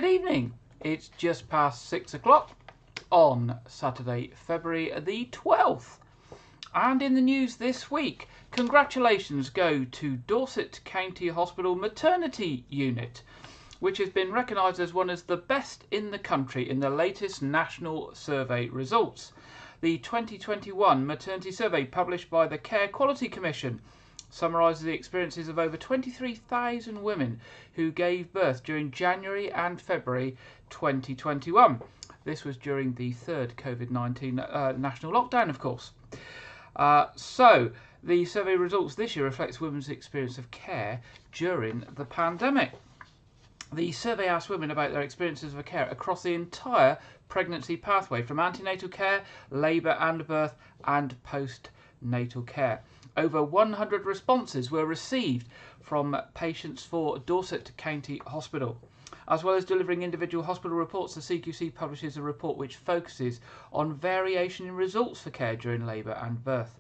Good evening. It's just past 6 o'clock on Saturday, February the 12th. And in the news this week, congratulations go to Dorset County Hospital Maternity Unit, which has been recognised as one of the best in the country in the latest national survey results. The 2021 maternity survey published by the Care Quality Commission summarises the experiences of over 23,000 women who gave birth during January and February 2021. This was during the third COVID-19 national lockdown, of course. So the survey results this year reflects women's experience of care during the pandemic. The survey asked women about their experiences of care across the entire pregnancy pathway, from antenatal care, labour and birth, and postnatal care. Over 100 responses were received from patients for Dorset County Hospital. As well as delivering individual hospital reports, the CQC publishes a report which focuses on variation in results for care during labour and birth.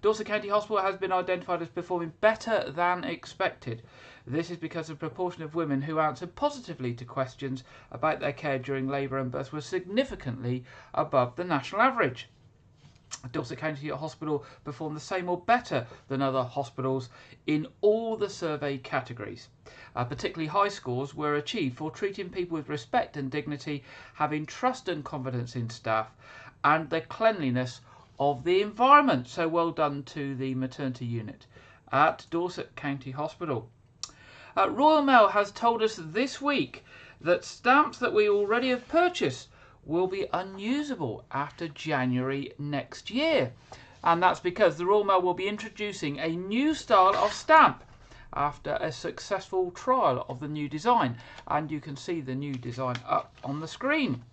Dorset County Hospital has been identified as performing better than expected. This is because the proportion of women who answered positively to questions about their care during labour and birth was significantly above the national average. Dorset County Hospital performed the same or better than other hospitals in all the survey categories. Particularly high scores were achieved for treating people with respect and dignity, having trust and confidence in staff, and the cleanliness of the environment. So well done to the maternity unit at Dorset County Hospital. Royal Mail has told us this week that stamps that we already have purchased will be unusable after January next year. And that's because the Royal Mail will be introducing a new style of stamp after a successful trial of the new design. And you can see the new design up on the screen.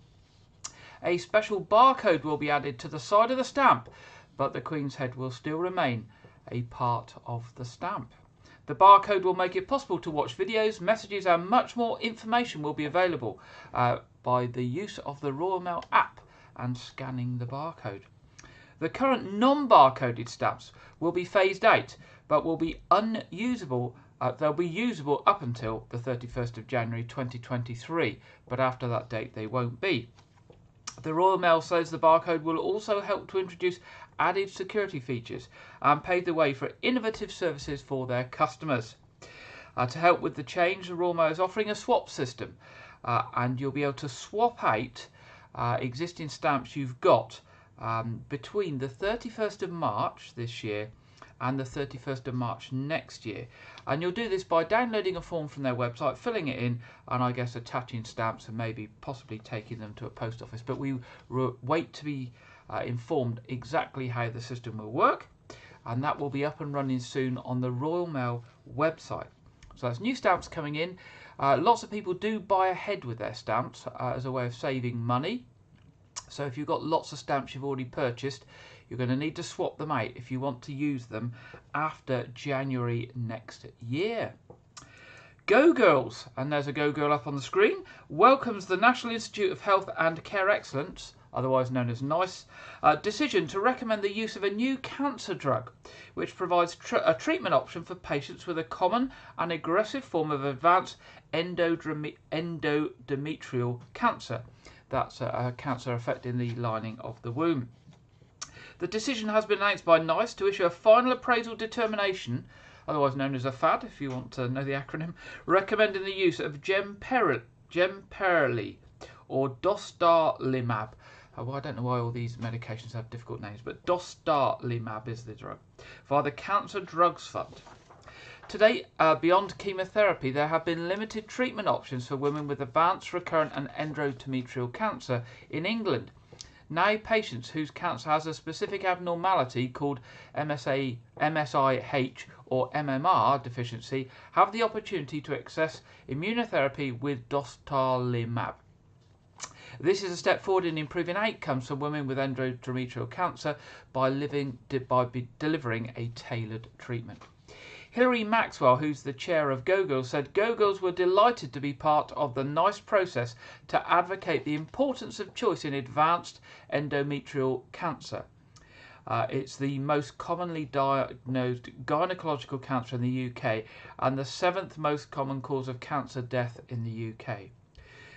A special barcode will be added to the side of the stamp, but the Queen's head will still remain a part of the stamp. The barcode will make it possible to watch videos, messages, and much more information will be available by the use of the Royal Mail app and scanning the barcode. The current non-barcoded stamps will be phased out, but will be unusable. They'll be usable up until the 31st of January 2023, but after that date they won't be. The Royal Mail says the barcode will also help to introduce added security features and pave the way for innovative services for their customers. To help with the change, the Royal Mail is offering a swap system, and you'll be able to swap out existing stamps you've got between the 31st of March this year and the 31st of March next year. And you'll do this by downloading a form from their website, filling it in, and I guess attaching stamps and maybe possibly taking them to a post office. But we wait to be informed exactly how the system will work, and that will be up and running soon on the Royal Mail website. So that's new stamps coming in. Lots of people do buy ahead with their stamps as a way of saving money. So if you've got lots of stamps you've already purchased, you're going to need to swap them out if you want to use them after January next year. Go Girls, and there's a Go Girl up on the screen, welcomes the National Institute of Health and Care Excellence, otherwise known as NICE, decision to recommend the use of a new cancer drug, which provides a treatment option for patients with a common and aggressive form of advanced endometrial cancer. That's a cancer affecting the lining of the womb. The decision has been announced by NICE to issue a final appraisal determination, otherwise known as a FAD, if you want to know the acronym, recommending the use of Gemperli or Dostarlimab. Well, I don't know why all these medications have difficult names, but Dostarlimab is the drug, via the Cancer Drugs Fund. Today, beyond chemotherapy, there have been limited treatment options for women with advanced, recurrent and endometrial cancer in England. Now, patients whose cancer has a specific abnormality called MSIH or MMR deficiency have the opportunity to access immunotherapy with Dostarlimab. This is a step forward in improving outcomes for women with endometrial cancer by delivering a tailored treatment. Hilary Maxwell, who's the chair of Go Girls, said Go Girls were delighted to be part of the NICE process to advocate the importance of choice in advanced endometrial cancer. It's the most commonly diagnosed gynecological cancer in the UK and the 7th most common cause of cancer death in the UK.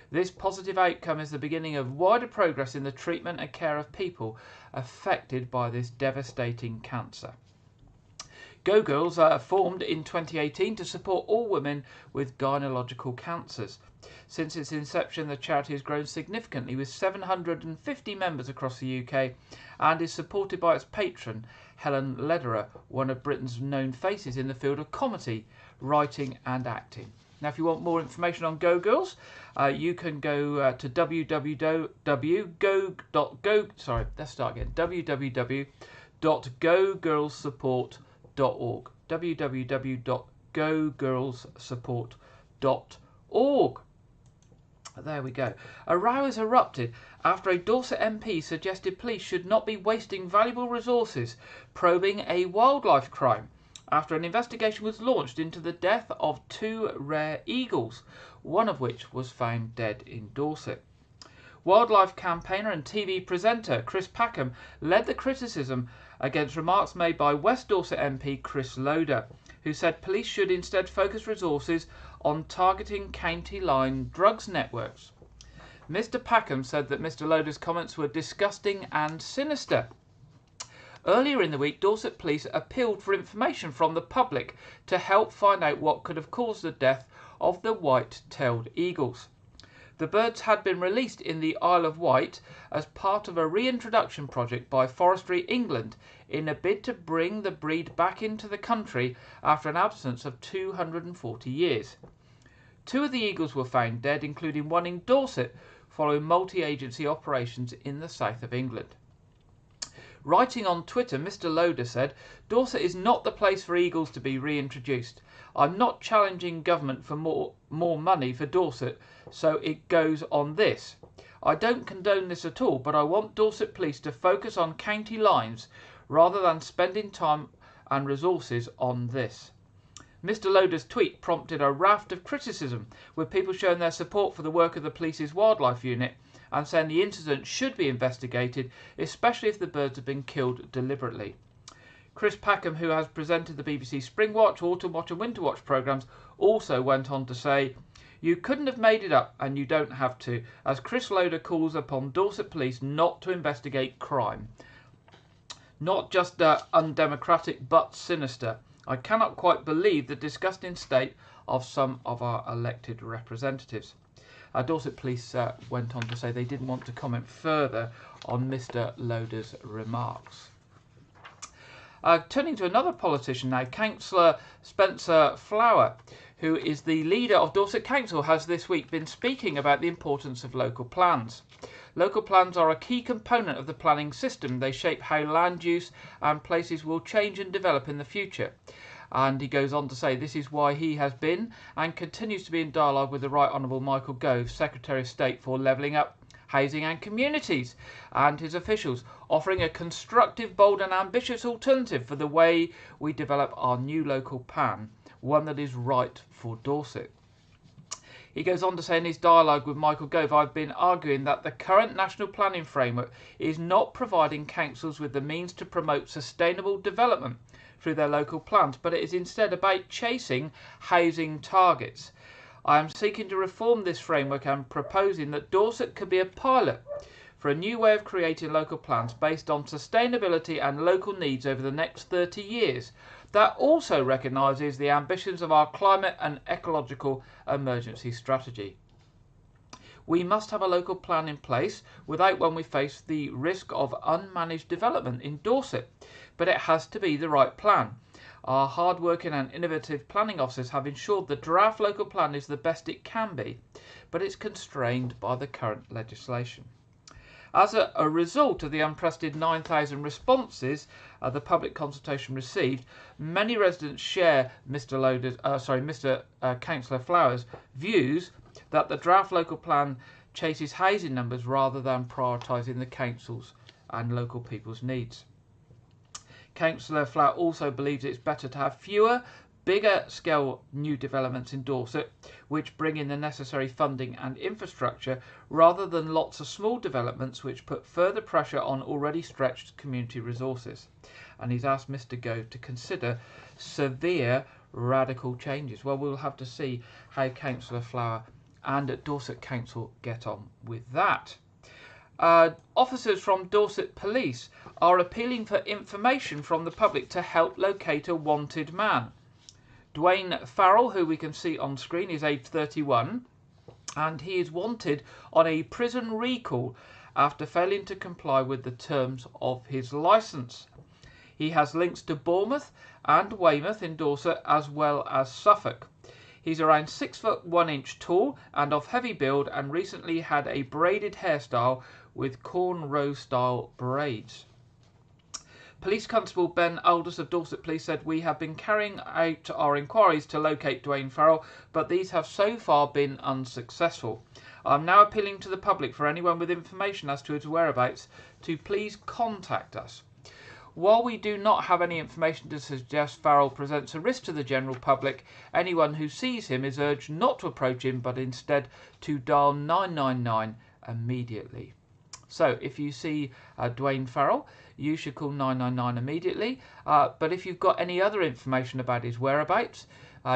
This positive outcome is the beginning of wider progress in the treatment and care of people affected by this devastating cancer. Go Girls formed in 2018 to support all women with gynecological cancers. Since its inception, the charity has grown significantly with 750 members across the UK and is supported by its patron, Helen Lederer, one of Britain's known faces in the field of comedy, writing and acting. Now, if you want more information on Go Girls, you can go to www.gogirlssupport.org. www.gogirlssupport.org. There we go. A row has erupted after a Dorset MP suggested police should not be wasting valuable resources probing a wildlife crime after an investigation was launched into the death of 2 rare eagles, one of which was found dead in Dorset. Wildlife campaigner and TV presenter Chris Packham led the criticism against remarks made by West Dorset MP Chris Loder, who said police should instead focus resources on targeting county line drugs networks. Mr. Packham said that Mr. Loder's comments were disgusting and sinister. Earlier in the week, Dorset Police appealed for information from the public to help find out what could have caused the death of the white-tailed eagles. The birds had been released in the Isle of Wight as part of a reintroduction project by Forestry England in a bid to bring the breed back into the country after an absence of 240 years. 2 of the eagles were found dead, including one in Dorset, following multi-agency operations in the south of England. Writing on Twitter, Mr. Loder said, "Dorset is not the place for eagles to be reintroduced. I'm not challenging government for more money for Dorset, so it goes on this. I don't condone this at all, but I want Dorset Police to focus on county lines rather than spending time and resources on this." Mr. Loder's tweet prompted a raft of criticism, with people showing their support for the work of the police's wildlife unit and saying the incident should be investigated, especially if the birds have been killed deliberately. Chris Packham, who has presented the BBC Spring Watch, Autumn Watch and Winter Watch programmes, also went on to say, "You couldn't have made it up and you don't have to, as Chris Loder calls upon Dorset Police not to investigate crime. Not just undemocratic but sinister. I cannot quite believe the disgusting state of some of our elected representatives." Dorset Police went on to say they didn't want to comment further on Mr. Loder's remarks. Turning to another politician now, Councillor Spencer Flower, who is the leader of Dorset Council, has this week been speaking about the importance of local plans. Local plans are a key component of the planning system. They shape how land use and places will change and develop in the future. And he goes on to say this is why he has been and continues to be in dialogue with the Right Honourable Michael Gove, Secretary of State for Levelling Up, Housing and Communities, and his officials, offering a constructive, bold and ambitious alternative for the way we develop our new local plan, one that is right for Dorset. He goes on to say in his dialogue with Michael Gove, "I've been arguing that the current national planning framework is not providing councils with the means to promote sustainable development through their local plans, but it is instead about chasing housing targets. I am seeking to reform this framework and proposing that Dorset could be a pilot for a new way of creating local plans based on sustainability and local needs over the next 30 years that also recognises the ambitions of our climate and ecological emergency strategy. We must have a local plan in place. Without one, we face the risk of unmanaged development in Dorset, but it has to be the right plan. Our hard-working and innovative planning officers have ensured the draft local plan is the best it can be, but it's constrained by the current legislation." As a result of the unprecedented 9,000 responses the public consultation received, many residents share Mr. Councillor Flower's views that the draft local plan chases housing numbers rather than prioritising the council's and local people's needs. Councillor Flower also believes it's better to have fewer, bigger scale new developments in Dorset, which bring in the necessary funding and infrastructure, rather than lots of small developments which put further pressure on already stretched community resources. And he's asked Mr. Gove to consider severe radical changes. Well, we'll have to see how Councillor Flower and Dorset Council get on with that. Officers from Dorset Police are appealing for information from the public to help locate a wanted man. Dwayne Farrell, who we can see on screen, is aged 31, and he is wanted on a prison recall after failing to comply with the terms of his licence. He has links to Bournemouth and Weymouth in Dorset, as well as Suffolk. He's around 6 foot 1 inch tall and of heavy build, and recently had a braided hairstyle with cornrow style braids. Police Constable Ben Aldous of Dorset Police said, "We have been carrying out our inquiries to locate Dwayne Farrell, but these have so far been unsuccessful. I'm now appealing to the public for anyone with information as to his whereabouts to please contact us." While we do not have any information to suggest Farrell presents a risk to the general public, anyone who sees him is urged not to approach him, but instead to dial 999 immediately. So if you see Dwayne Farrell, you should call 999 immediately. But if you've got any other information about his whereabouts,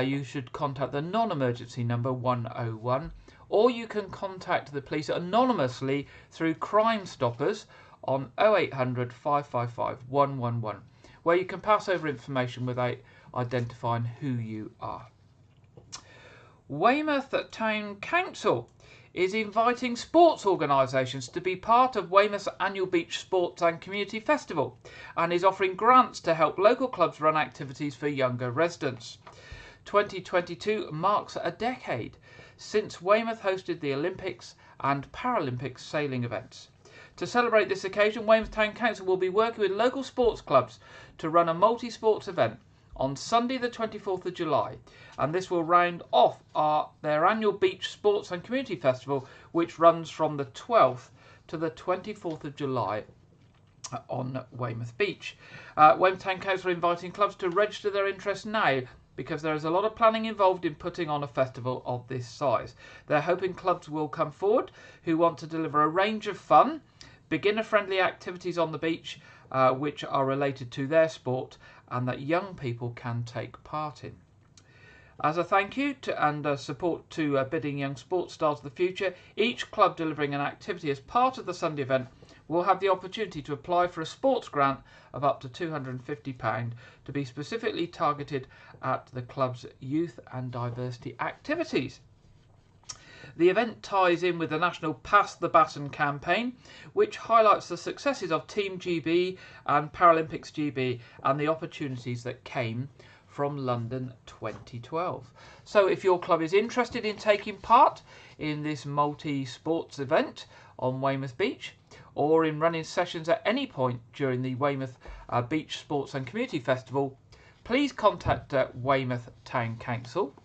you should contact the non-emergency number 101, or you can contact the police anonymously through Crime Stoppers on 0800 555 111, where you can pass over information without identifying who you are. Weymouth Town Council is inviting sports organisations to be part of Weymouth's annual Beach Sports and Community Festival, and is offering grants to help local clubs run activities for younger residents. 2022 marks a decade since Weymouth hosted the Olympics and Paralympics sailing events. To celebrate this occasion, Weymouth Town Council will be working with local sports clubs to run a multi-sports event on Sunday the 24th of July, and this will round off their annual Beach Sports and Community Festival, which runs from the 12th to the 24th of July on Weymouth Beach. Weymouth Town Council are inviting clubs to register their interest now, because there is a lot of planning involved in putting on a festival of this size. They're hoping clubs will come forward who want to deliver a range of fun, beginner-friendly activities on the beach which are related to their sport and that young people can take part in. As a thank you and support to Bidding Young Sports Stars of the Future, each club delivering an activity as part of the Sunday event will have the opportunity to apply for a sports grant of up to £250 to be specifically targeted at the club's youth and diversity activities. The event ties in with the national Pass the Baton campaign, which highlights the successes of Team GB and Paralympics GB and the opportunities that came from London 2012. So if your club is interested in taking part in this multi-sports event on Weymouth Beach, or in running sessions at any point during the Weymouth Beach Sports and Community Festival, please contact Weymouth Town Council.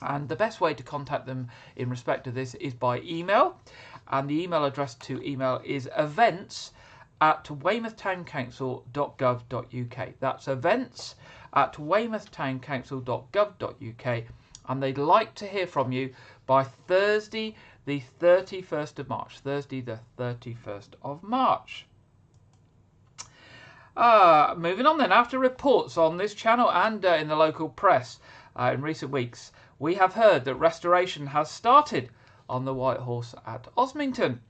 And the best way to contact them in respect of this is by email, and the email address to email is events@weymouthtowncouncil.gov.uk. That's events@weymouthtowncouncil.gov.uk, and they'd like to hear from you by Thursday the 31st of March. Thursday the 31st of March. Moving on then, after reports on this channel and in the local press in recent weeks, we have heard that restoration has started on the White Horse at Osmington.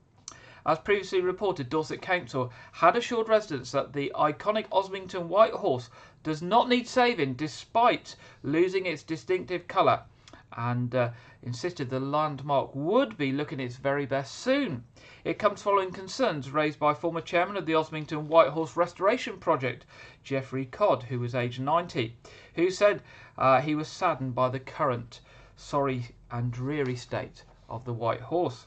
As previously reported, Dorset Council had assured residents that the iconic Osmington White Horse does not need saving despite losing its distinctive colour, and insisted the landmark would be looking its very best soon. It comes following concerns raised by former chairman of the Osmington White Horse Restoration Project, Geoffrey Codd, who was aged 90, who said he was saddened by the current sorry and dreary state of the White Horse.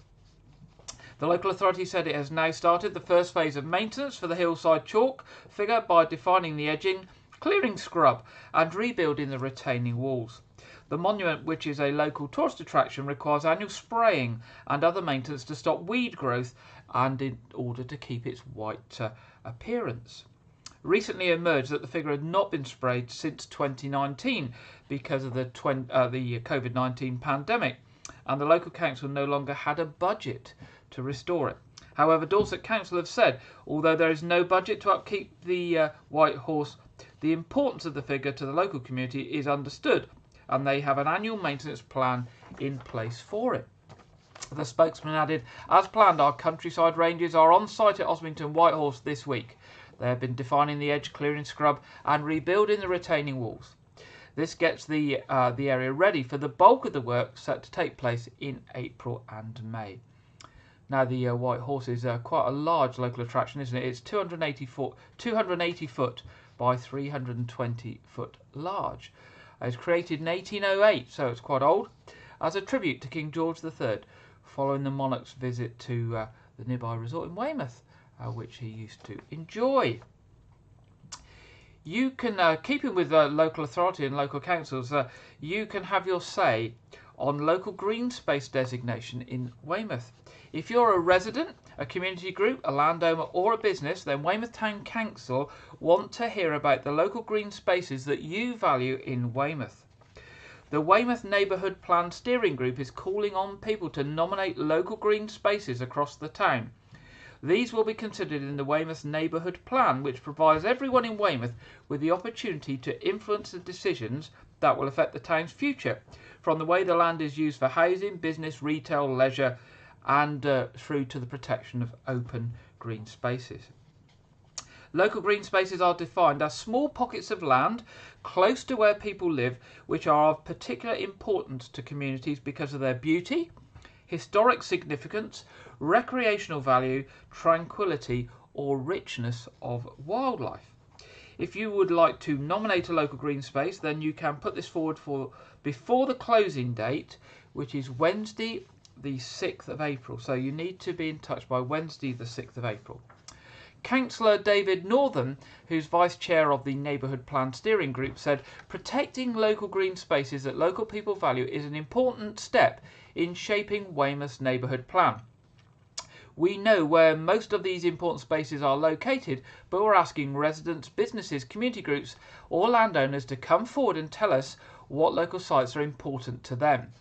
The local authority said it has now started the first phase of maintenance for the hillside chalk figure by defining the edging, clearing scrub and rebuilding the retaining walls. The monument, which is a local tourist attraction, requires annual spraying and other maintenance to stop weed growth and in order to keep its white appearance. Recently emerged that the figure had not been sprayed since 2019 because of the COVID-19 pandemic, and the local council no longer had a budget to restore it. However, Dorset Council have said, although there is no budget to upkeep the White Horse, the importance of the figure to the local community is understood, and they have an annual maintenance plan in place for it. The spokesman added, as planned, our countryside rangers are on site at Osmington Whitehorse this week. They have been defining the edge, clearing scrub and rebuilding the retaining walls. This gets the area ready for the bulk of the work set to take place in April and May. Now the White Horse is quite a large local attraction, isn't it? It's 280 foot by 320 foot large. It was created in 1808, so it's quite old, as a tribute to King George III, following the monarch's visit to the nearby resort in Weymouth, which he used to enjoy. You can, keeping with local authority and local councils, you can have your say on local green space designation in Weymouth. If you're a resident, a community group, a landowner or a business, then Weymouth Town Council want to hear about the local green spaces that you value in Weymouth. The Weymouth Neighbourhood Plan Steering Group is calling on people to nominate local green spaces across the town. These will be considered in the Weymouth Neighbourhood Plan, which provides everyone in Weymouth with the opportunity to influence the decisions that will affect the town's future, from the way the land is used for housing, business, retail, leisure, and through to the protection of open green spaces. Local green spaces are defined as small pockets of land close to where people live, which are of particular importance to communities because of their beauty, historic significance, recreational value, tranquility, or richness of wildlife. If you would like to nominate a local green space, then you can put this forward for before the closing date, which is Wednesday the 6th of April. So you need to be in touch by Wednesday the 6th of April. Councillor David Northern, who's Vice Chair of the Neighbourhood Plan Steering Group, said protecting local green spaces that local people value is an important step in shaping Weymouth's neighbourhood plan. We know where most of these important spaces are located, but we're asking residents, businesses, community groups or landowners to come forward and tell us what local sites are important to them.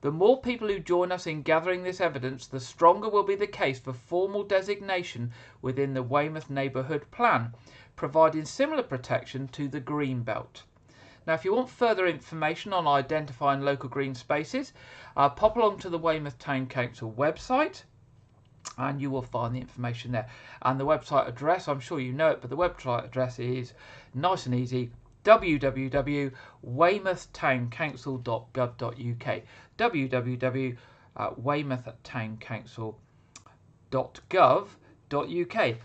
The more people who join us in gathering this evidence, the stronger will be the case for formal designation within the Weymouth Neighbourhood Plan, providing similar protection to the Green Belt. Now, if you want further information on identifying local green spaces, pop along to the Weymouth Town Council website and you will find the information there. And the website address, I'm sure you know it, but the website address is nice and easy: www.weymouthtowncouncil.gov.uk www.weymouthtowncouncil.gov.uk.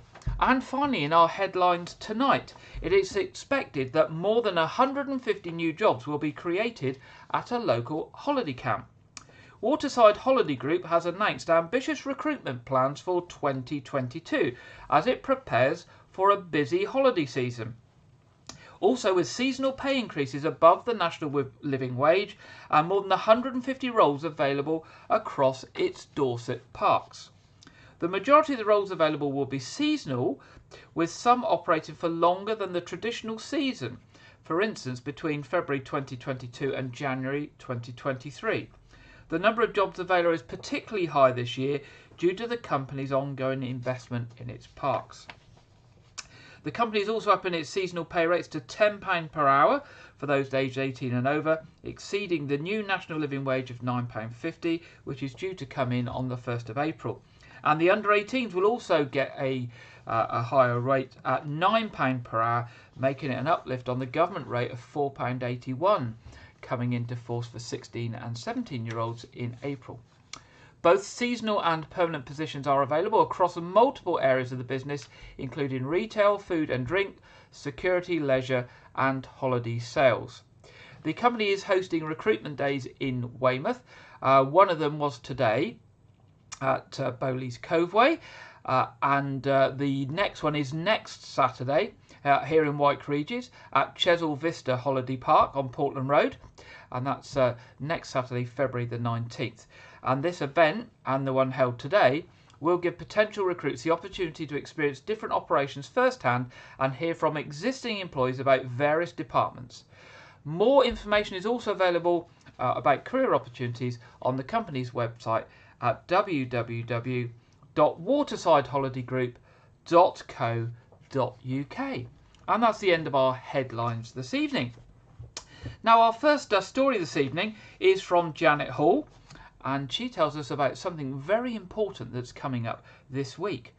And finally, in our headlines tonight, it is expected that more than 150 new jobs will be created at a local holiday camp. Waterside Holiday Group has announced ambitious recruitment plans for 2022 as it prepares for a busy holiday season. Also, with seasonal pay increases above the national living wage and more than 150 roles available across its Dorset parks. The majority of the roles available will be seasonal, with some operating for longer than the traditional season, for instance between February 2022 and January 2023. The number of jobs available is particularly high this year due to the company's ongoing investment in its parks. The company is also upping its seasonal pay rates to £10 per hour for those aged 18 and over, exceeding the new national living wage of £9.50, which is due to come in on the 1st of April. And the under 18s will also get a higher rate at £9 per hour, making it an uplift on the government rate of £4.81, coming into force for 16 and 17-year-olds in April. Both seasonal and permanent positions are available across multiple areas of the business, including retail, food and drink, security, leisure and holiday sales. The company is hosting recruitment days in Weymouth. One of them was today at Bowleys Coveway, and the next one is next Saturday here in White Regis at Chesil Vista Holiday Park on Portland Road, and that's next Saturday, February the 19th. And this event, and the one held today, will give potential recruits the opportunity to experience different operations firsthand and hear from existing employees about various departments. More information is also available about career opportunities on the company's website at www.watersideholidayGroup.co.uk. And that's the end of our headlines this evening. Now, our first story this evening is from Janet Hall, and she tells us about something very important that's coming up this week.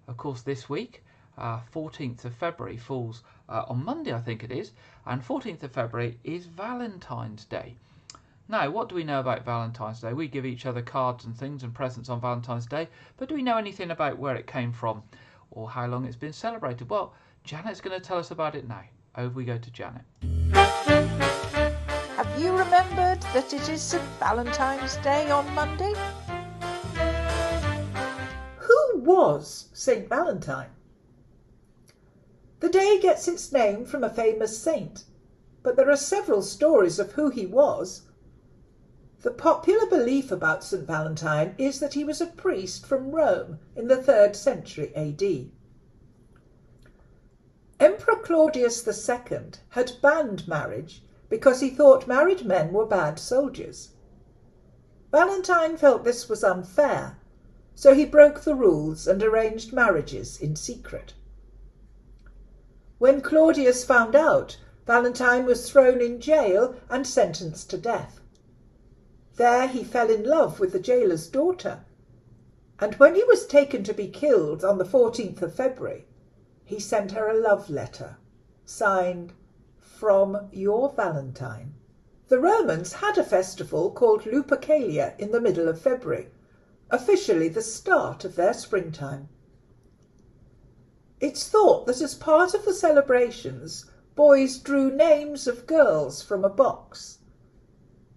Of course, this week, 14th of February, falls on Monday, I think it is, and 14th of February is Valentine's Day. Now, what do we know about Valentine's Day? We give each other cards and things and presents on Valentine's Day, but do we know anything about where it came from or how long it's been celebrated? Well, Janet's going to tell us about it now. Over we go to Janet. Have you remembered that it is St. Valentine's Day on Monday? Who was St. Valentine? The day gets its name from a famous saint, but there are several stories of who he was. The popular belief about St. Valentine is that he was a priest from Rome in the 3rd century AD. Emperor Claudius II had banned marriage because he thought married men were bad soldiers. Valentine felt this was unfair, so he broke the rules and arranged marriages in secret. When Claudius found out, Valentine was thrown in jail and sentenced to death. There he fell in love with the jailer's daughter, and when he was taken to be killed on the 14th of February, he sent her a love letter, signed, "From your Valentine." The Romans had a festival called Lupercalia in the middle of February, officially the start of their springtime. It's thought that as part of the celebrations, boys drew names of girls from a box.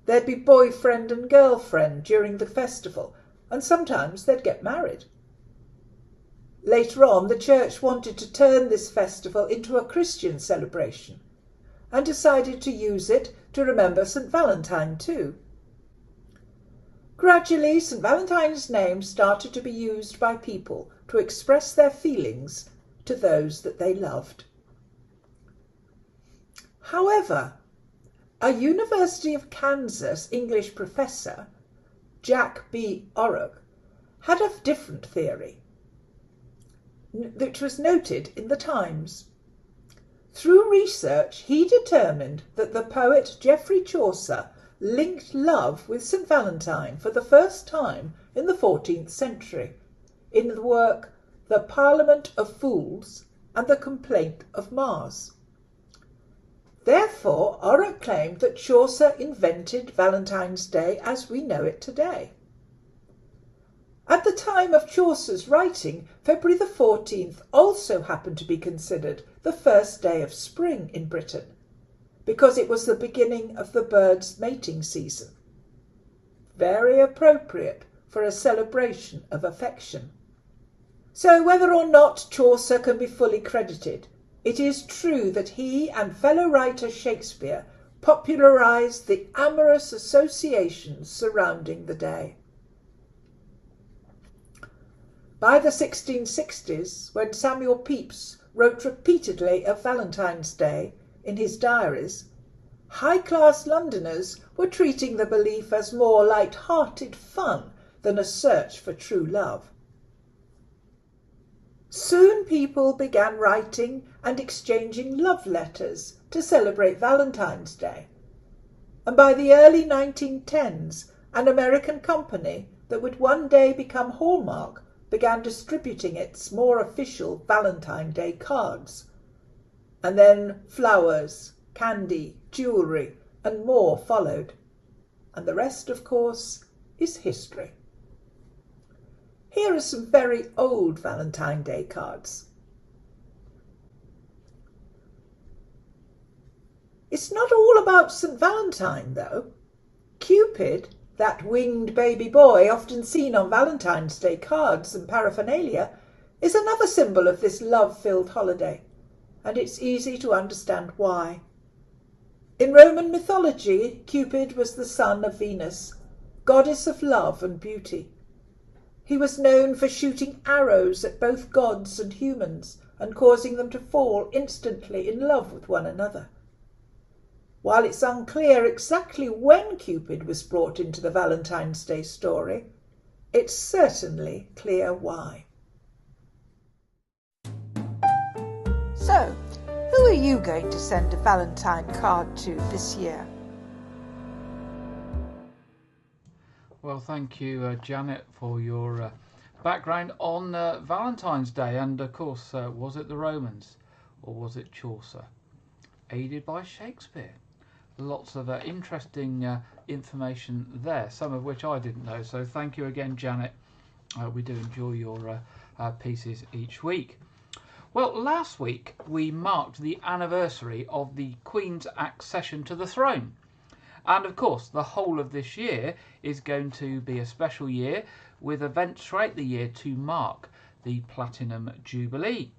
There'd be boyfriend and girlfriend during the festival, and sometimes they'd get married. Later on, the church wanted to turn this festival into a Christian celebration and decided to use it to remember St. Valentine too. Gradually, St. Valentine's name started to be used by people to express their feelings to those that they loved. However, a University of Kansas English professor, Jack B. Orrock, had a different theory, which was noted in the Times. Through research, he determined that the poet Geoffrey Chaucer linked love with St. Valentine for the first time in the 14th century, in the work The Parliament of Fools and the Complaint of Mars. Therefore, Orrock claimed that Chaucer invented Valentine's Day as we know it today. At the time of Chaucer's writing, February the 14th also happened to be considered the first day of spring in Britain, because it was the beginning of the birds' mating season. Very appropriate for a celebration of affection. So whether or not Chaucer can be fully credited, it is true that he and fellow writer Shakespeare popularised the amorous associations surrounding the day. By the 1660s, when Samuel Pepys wrote repeatedly of Valentine's Day in his diaries, high-class Londoners were treating the belief as more light-hearted fun than a search for true love. Soon people began writing and exchanging love letters to celebrate Valentine's Day, and by the early 1910s, an American company that would one day become Hallmark began distributing its more official Valentine's Day cards. And then flowers, candy, jewellery, and more followed. And the rest, of course, is history. Here are some very old Valentine's Day cards. It's not all about St. Valentine, though. Cupid, that winged baby boy often seen on Valentine's Day cards and paraphernalia, is another symbol of this love-filled holiday, and it's easy to understand why. In Roman mythology, Cupid was the son of Venus, goddess of love and beauty. He was known for shooting arrows at both gods and humans and causing them to fall instantly in love with one another. While it's unclear exactly when Cupid was brought into the Valentine's Day story, it's certainly clear why. So, who are you going to send a Valentine card to this year? Well, thank you, Janet, for your background on Valentine's Day. And of course, was it the Romans or was it Chaucer? Aided by Shakespeare. Lots of interesting information there, some of which I didn't know. So thank you again, Janet. We do enjoy your pieces each week. Well, last week we marked the anniversary of the Queen's accession to the throne. And of course, the whole of this year is going to be a special year with events throughout the year to mark the Platinum Jubilee.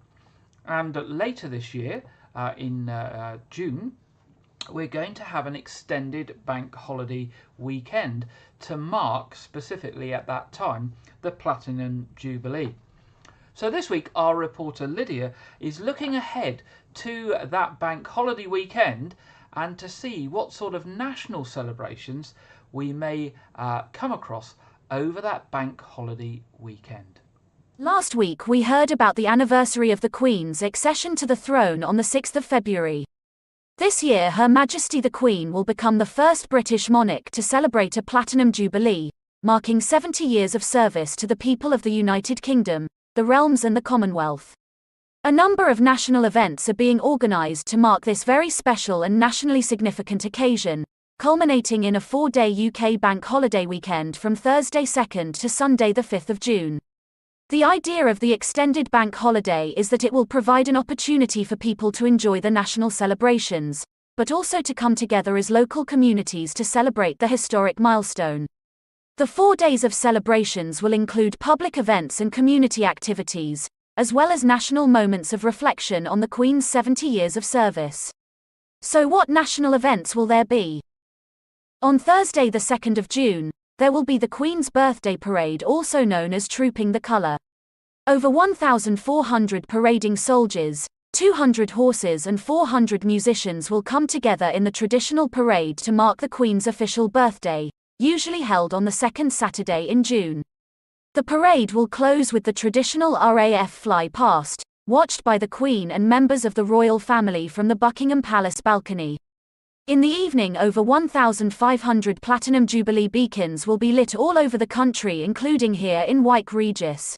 And later this year, in June, we're going to have an extended bank holiday weekend to mark, specifically at that time, the Platinum Jubilee. So this week, our reporter Lydia is looking ahead to that bank holiday weekend and to see what sort of national celebrations we may come across over that bank holiday weekend. Last week we heard about the anniversary of the Queen's accession to the throne on the 6th of February. This year Her Majesty the Queen will become the first British monarch to celebrate a Platinum Jubilee, marking 70 years of service to the people of the United Kingdom, the realms and the Commonwealth. A number of national events are being organised to mark this very special and nationally significant occasion, culminating in a 4-day UK bank holiday weekend from Thursday 2nd to Sunday the 5th of June. The idea of the extended bank holiday is that it will provide an opportunity for people to enjoy the national celebrations, but also to come together as local communities to celebrate the historic milestone. The 4 days of celebrations will include public events and community activities, as well as national moments of reflection on the Queen's 70 years of service. So what national events will there be? On Thursday the 2nd of June, there will be the Queen's Birthday Parade, also known as Trooping the Colour. Over 1,400 parading soldiers, 200 horses and 400 musicians will come together in the traditional parade to mark the Queen's official birthday, usually held on the second Saturday in June. The parade will close with the traditional RAF fly past, watched by the Queen and members of the royal family from the Buckingham Palace balcony. In the evening, over 1,500 Platinum Jubilee beacons will be lit all over the country, including here in Wyke Regis.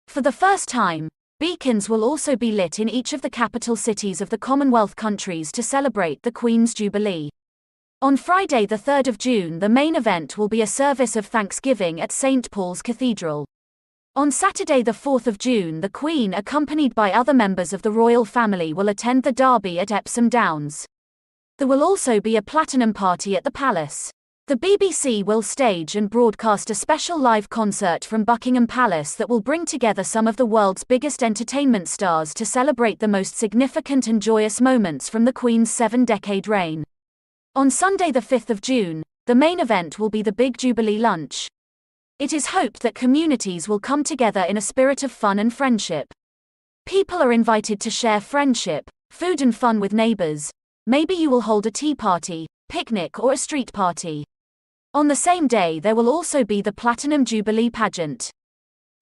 For the first time, beacons will also be lit in each of the capital cities of the Commonwealth countries to celebrate the Queen's Jubilee. On Friday the 3rd of June, the main event will be a service of thanksgiving at St. Paul's Cathedral. On Saturday the 4th of June, the Queen, accompanied by other members of the royal family, will attend the Derby at Epsom Downs. There will also be a platinum party at the palace. The BBC will stage and broadcast a special live concert from Buckingham Palace that will bring together some of the world's biggest entertainment stars to celebrate the most significant and joyous moments from the Queen's 7-decade reign. On Sunday the 5th of June, the main event will be the Big Jubilee Lunch. It is hoped that communities will come together in a spirit of fun and friendship. People are invited to share friendship, food and fun with neighbours. Maybe you will hold a tea party, picnic or a street party. On the same day there will also be the Platinum Jubilee pageant.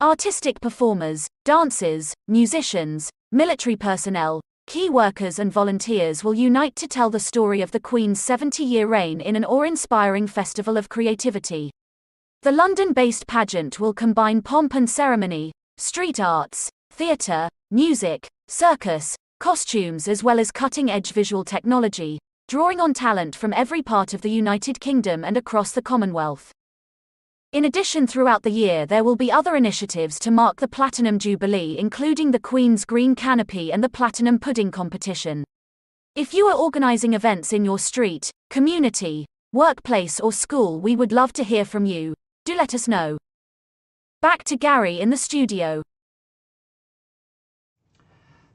Artistic performers, dancers, musicians, military personnel, key workers and volunteers will unite to tell the story of the Queen's 70-year reign in an awe-inspiring festival of creativity. The London-based pageant will combine pomp and ceremony, street arts, theatre, music, circus, costumes as well as cutting-edge visual technology, drawing on talent from every part of the United Kingdom and across the Commonwealth. In addition, throughout the year there will be other initiatives to mark the Platinum Jubilee, including the Queen's Green Canopy and the Platinum Pudding Competition. If you are organising events in your street, community, workplace or school, we would love to hear from you. Do let us know. Back to Gary in the studio.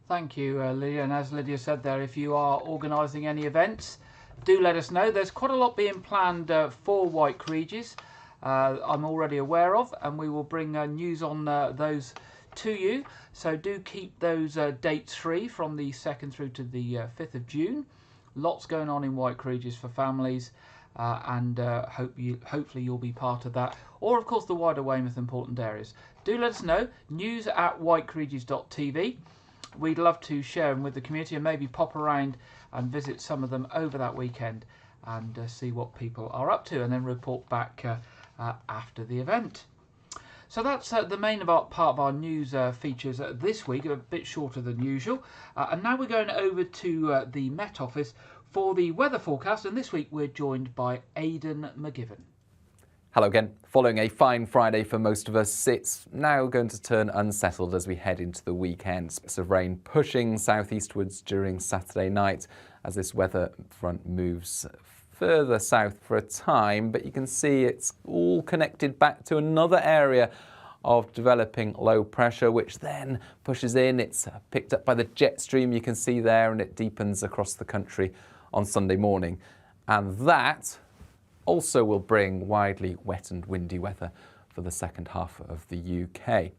Thank you, Lydia. And as Lydia said there, if you are organising any events, do let us know. There's quite a lot being planned for Wyke Regis. I'm already aware of, and we will bring news on those to you. So do keep those dates free from the 2nd through to the 5th of June. Lots going on in Wyke Regis for families, and hopefully you'll be part of that. Or of course the wider Weymouth and Portland areas. Do let us know. news@wykeregis.tv. We'd love to share them with the community and maybe pop around and visit some of them over that weekend and see what people are up to, and then report back after the event. So that's the main part of our news features this week, a bit shorter than usual. And now we're going over to the Met Office for the weather forecast, and this week we're joined by Aidan McGivern. Hello again. Following a fine Friday for most of us, it's now going to turn unsettled as we head into the weekend. Spits of rain pushing southeastwards during Saturday night as this weather front moves further south for a time, but you can see it's all connected back to another area of developing low pressure, which then pushes in. It's picked up by the jet stream you can see there, and it deepens across the country on Sunday morning. And that also will bring widely wet and windy weather for the second half of the UK.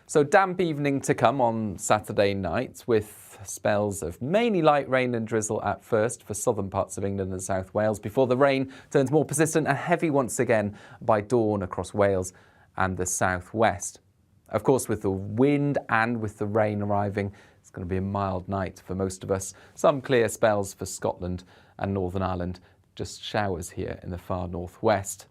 So damp evening to come on Saturday night, with spells of mainly light rain and drizzle at first for southern parts of England and South Wales, before the rain turns more persistent and heavy once again by dawn across Wales and the southwest. Of course, with the wind and with the rain arriving, it's going to be a mild night for most of us. Some clear spells for Scotland and Northern Ireland, just showers here in the far northwest.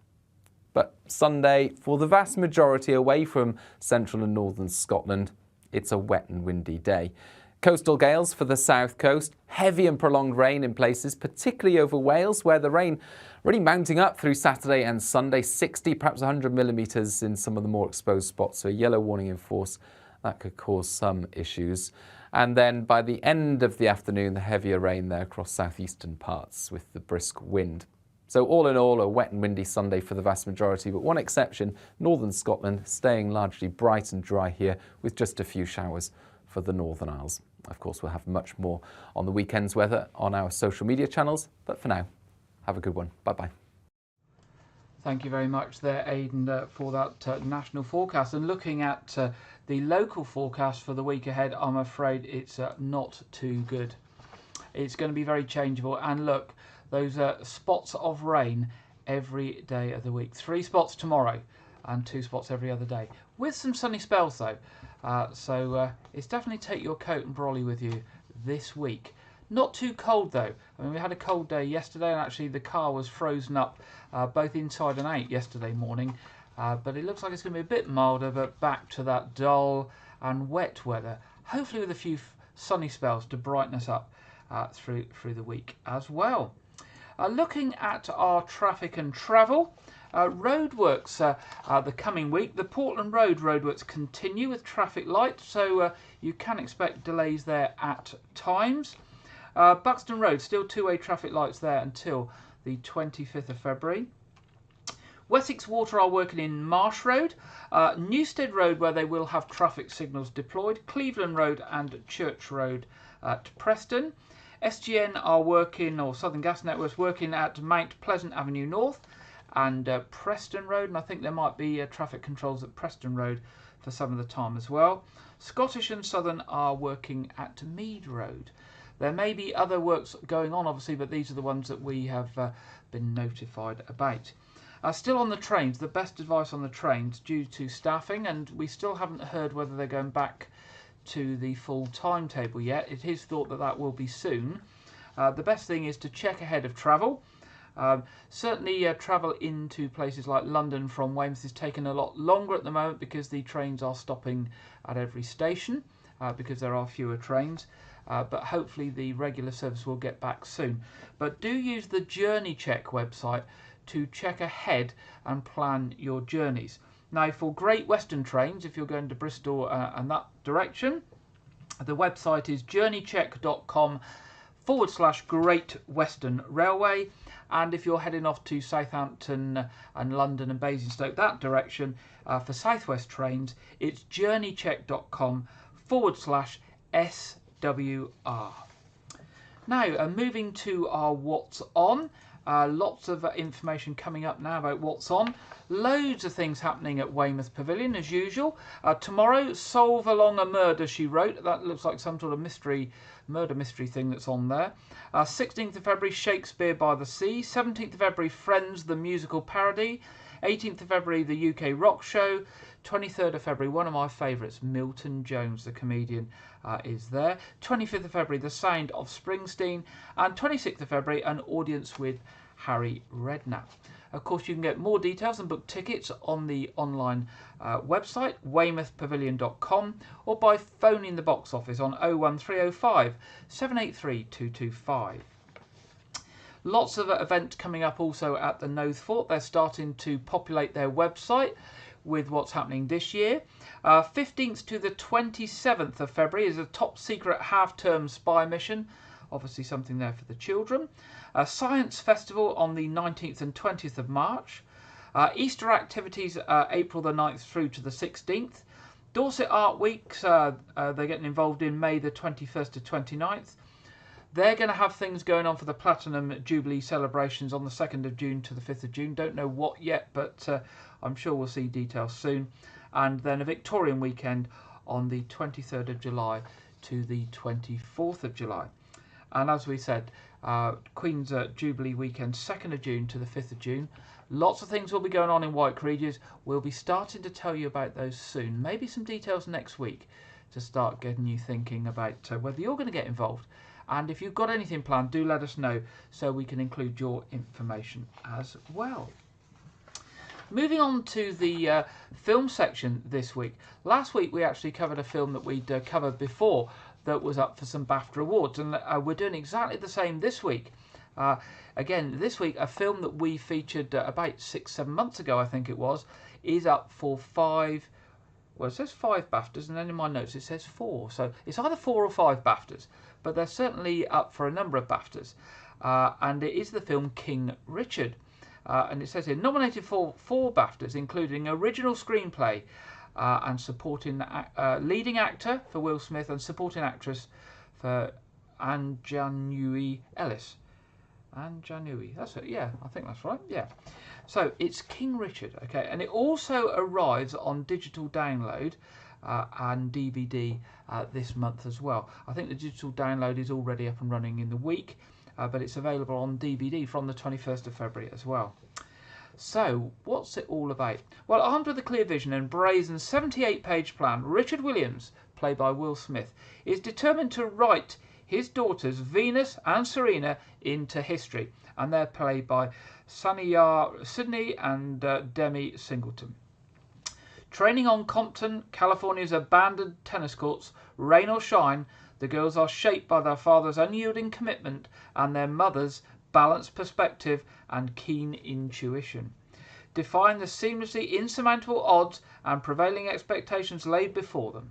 But Sunday, for the vast majority away from central and northern Scotland, it's a wet and windy day. Coastal gales for the south coast, heavy and prolonged rain in places, particularly over Wales, where the rain really mounting up through Saturday and Sunday, 60, perhaps 100 millimetres in some of the more exposed spots, so a yellow warning in force. That could cause some issues. And then by the end of the afternoon, the heavier rain there across southeastern parts with the brisk wind. So all in all, a wet and windy Sunday for the vast majority, but one exception, northern Scotland, staying largely bright and dry here with just a few showers for the Northern Isles. Of course, we'll have much more on the weekend's weather on our social media channels, but for now, have a good one. Bye-bye. Thank you very much there, Aidan, for that national forecast. And looking at the local forecast for the week ahead, I'm afraid it's not too good. It's going to be very changeable. And look, those spots of rain every day of the week. 3 spots tomorrow and 2 spots every other day. With some sunny spells, though. So it's definitely take your coat and brolly with you this week. Not too cold, though. I mean, we had a cold day yesterday, and actually the car was frozen up both inside and out yesterday morning. But it looks like it's going to be a bit milder, but back to that dull and wet weather. Hopefully with a few sunny spells to brighten us up through the week as well. Looking at our traffic and travel, roadworks the coming week. The Portland Road roadworks continue with traffic light, so you can expect delays there at times. Buxton Road, still 2-way traffic lights there until the 25th of February. Wessex Water are working in Marsh Road, Newstead Road, where they will have traffic signals deployed, Cleveland Road and Church Road at Preston. SGN are working, or Southern Gas Networks, working at Mount Pleasant Avenue North and Preston Road, and I think there might be traffic controls at Preston Road for some of the time as well. Scottish and Southern are working at Mead Road. There may be other works going on, obviously, but these are the ones that we have been notified about. Still on the trains, the best advice on the trains due to staffing, and we still haven't heard whether they're going back to the full timetable yet. It is thought that that will be soon. The best thing is to check ahead of travel. Certainly travel into places like London from Weymouth is taking a lot longer at the moment because the trains are stopping at every station because there are fewer trains. But hopefully the regular service will get back soon. But do use the Journey Check website to check ahead and plan your journeys. Now, for Great Western trains, if you're going to Bristol and that direction, the website is journeycheck.com/Great Western Railway. And if you're heading off to Southampton and London and Basingstoke, that direction, for Southwest trains, it's journeycheck.com/SWR. Now, moving to our What's On. Lots of information coming up now about what's on. Loads of things happening at Weymouth Pavilion as usual. Tomorrow, Solve Along a Murder, She Wrote. That looks like some sort of murder mystery thing that's on there. 16th of February, Shakespeare by the Sea. 17th of February, Friends, the musical parody. 18th of February, the UK Rock Show. 23rd of February, one of my favourites, Milton Jones, the comedian, is there. 25th of February, The Sound of Springsteen. And 26th of February, an audience with Harry Redknapp. Of course, you can get more details and book tickets on the online website, weymouthpavilion.com, or by phoning the box office on 01305 783 225. Lots of events coming up also at the Knowth Fort. They're starting to populate their website with what's happening this year. 15th to the 27th of February is a top secret half-term spy mission. Obviously something there for the children. A science festival on the 19th and 20th of March. Easter activities April the 9th through to the 16th. Dorset Art Weeks, they're getting involved in May the 21st to 29th. They're going to have things going on for the Platinum Jubilee celebrations on the 2nd of June to the 5th of June. Don't know what yet, but I'm sure we'll see details soon. And then a Victorian weekend on the 23rd of July to the 24th of July. And as we said, Queen's Jubilee weekend, 2nd of June to the 5th of June. Lots of things will be going on in White Regis. We'll be starting to tell you about those soon. Maybe some details next week to start getting you thinking about whether you're going to get involved. And if you've got anything planned, do let us know so we can include your information as well. Moving on to the film section this week. Last week we actually covered a film that we'd covered before that was up for some BAFTA awards, and we're doing exactly the same this week. Again, this week a film that we featured about 6-7 months ago, I think it was, is up for 5. Well, it says 5 BAFTAs, and then in my notes it says 4. So it's either 4 or 5 BAFTAs, but they're certainly up for a number of BAFTAs. And it is the film King Richard. And it says here, nominated for 4 BAFTAs, including original screenplay and supporting leading actor for Will Smith and supporting actress for Anjanui Ellis. Anjanui, that's it, yeah, I think that's right, yeah. So it's King Richard, okay, and it also arrives on digital download and DVD this month as well. I think the digital download is already up and running in the week, but it's available on DVD from the 21st of February as well. So, what's it all about? Well, armed with a clear vision and brazen 78-page plan, Richard Williams, played by Will Smith, is determined to write his daughters Venus and Serena into history, and they're played by Saniyar Sidney and Demi Singleton. Training on Compton, California's abandoned tennis courts, rain or shine, the girls are shaped by their father's unyielding commitment and their mother's balanced perspective and keen intuition. Defying the seamlessly insurmountable odds and prevailing expectations laid before them.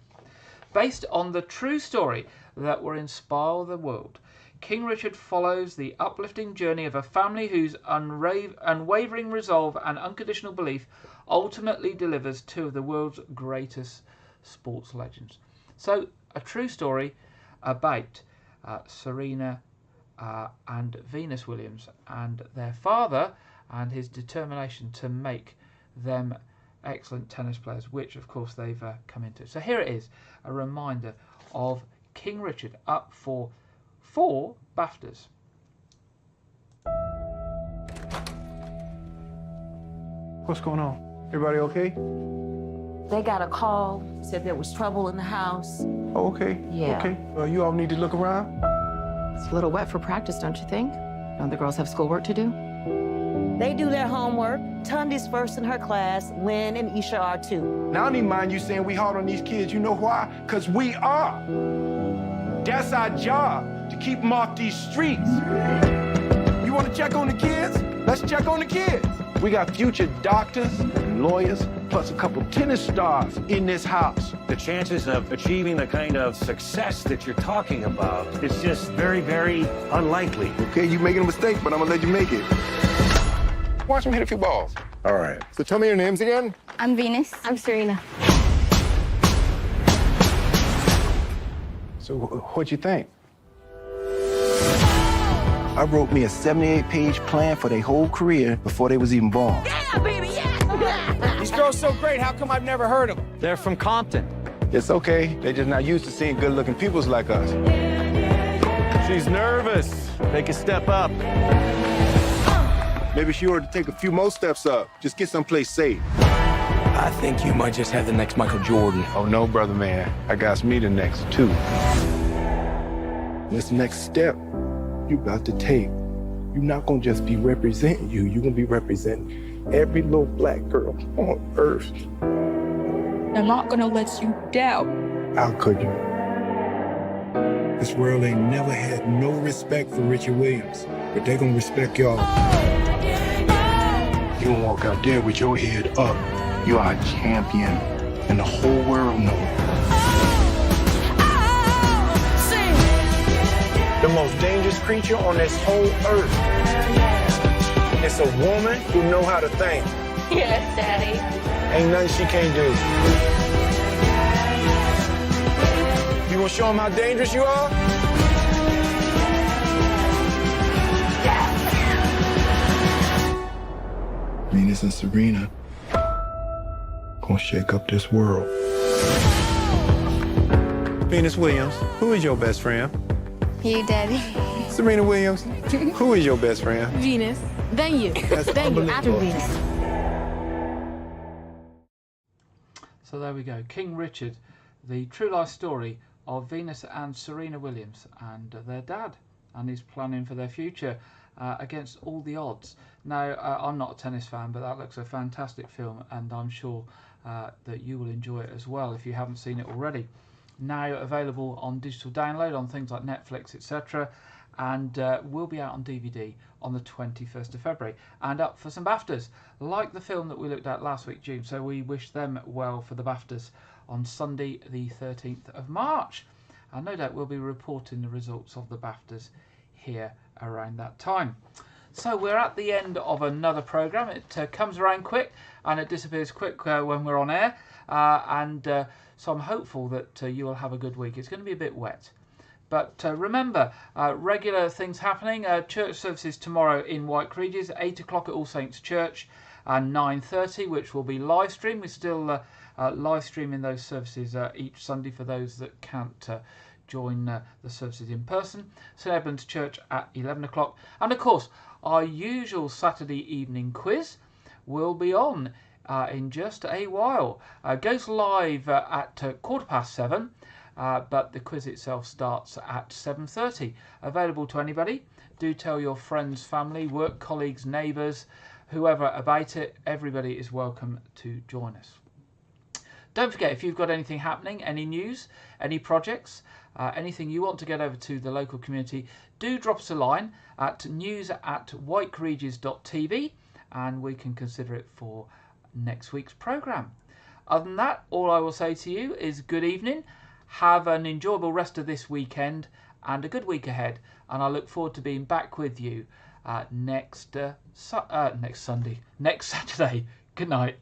Based on the true story that will inspire the world, King Richard follows the uplifting journey of a family whose unwavering resolve and unconditional belief ultimately delivers 2 of the world's greatest sports legends. So, a true story about Serena and Venus Williams and their father and his determination to make them excellent tennis players, which of course they've come into. So here it is, a reminder of King Richard up for 4 BAFTAs. What's going on? Everybody okay? They got a call, said there was trouble in the house. Oh, okay. Yeah. Okay. You all need to look around? It's a little wet for practice, don't you think? Don't the girls have schoolwork to do? They do their homework. Tundi's first in her class. Lynn and Isha are too. Now, I don't even mind you saying we hard on these kids. You know why? Because we are. That's our job, to keep them off these streets. You want to check on the kids? Let's check on the kids. We got future doctors and lawyers, plus a couple tennis stars in this house. The chances of achieving the kind of success that you're talking about is just very, very unlikely. Okay, you making a mistake, but I'm gonna let you make it. Watch them hit a few balls. All right. So tell me your names again. I'm Venus. I'm Serena. So what'd you think? I wrote me a 78-page plan for their whole career before they was even born. Yeah, baby, yeah! These girls so great, how come I've never heard of them? They're from Compton. It's okay. They're just not used to seeing good-looking peoples like us. She's nervous. Take a step up. Maybe she ought to take a few more steps up. Just get someplace safe. I think you might just have the next Michael Jordan. Oh, no, brother man. I got me the next, too. This next step you about to take, you're not gonna just be representing you, you're gonna be representing every little black girl on earth. I'm not gonna let you down. How could you? This world ain't never had no respect for Richard Williams, but they gonna respect y'all. You gonna walk out there with your head up. You are a champion, and the whole world knows it. The most dangerous creature on this whole earth. It's a woman who know how to think. Yes, Daddy. Ain't nothing she can't do. You gonna show them how dangerous you are? Venus and Serena gonna shake up this world. Venus Williams, who is your best friend? You, Daddy. Serena Williams, who is your best friend? Venus. Then you. That's Then you. After unbelievable. Venus. So there we go. King Richard, the true life story of Venus and Serena Williams and their dad and his planning for their future against all the odds. Now, I'm not a tennis fan, but that looks a fantastic film, and I'm sure that you will enjoy it as well if you haven't seen it already. Now available on digital download on things like Netflix, etc., and will be out on DVD on the 21st of February, and up for some BAFTAs, like the film that we looked at last week, June. So we wish them well for the BAFTAs on Sunday the 13th of March, and no doubt we'll be reporting the results of the BAFTAs here around that time. So we're at the end of another programme. It comes around quick and it disappears quick when we're on air, so I'm hopeful that you will have a good week. It's going to be a bit wet. But remember, regular things happening. Church services tomorrow in White Regis, 8 o'clock at All Saints Church, and 9:30, which will be live stream. We're still live streaming those services each Sunday for those that can't join the services in person. St Edmund's Church at 11 o'clock. And of course, our usual Saturday evening quiz will be on in just a while. Goes live at 7:15. But the quiz itself starts at 7:30. Available to anybody. Do tell your friends, family, work colleagues, neighbours, whoever about it. Everybody is welcome to join us. Don't forget, if you've got anything happening, any news, any projects, anything you want to get over to the local community, do drop us a line at news@whiteregis.tv and we can consider it for next week's programme. Other than that, all I will say to you is good evening. Have an enjoyable rest of this weekend and a good week ahead, and I look forward to being back with you next Saturday. Good night.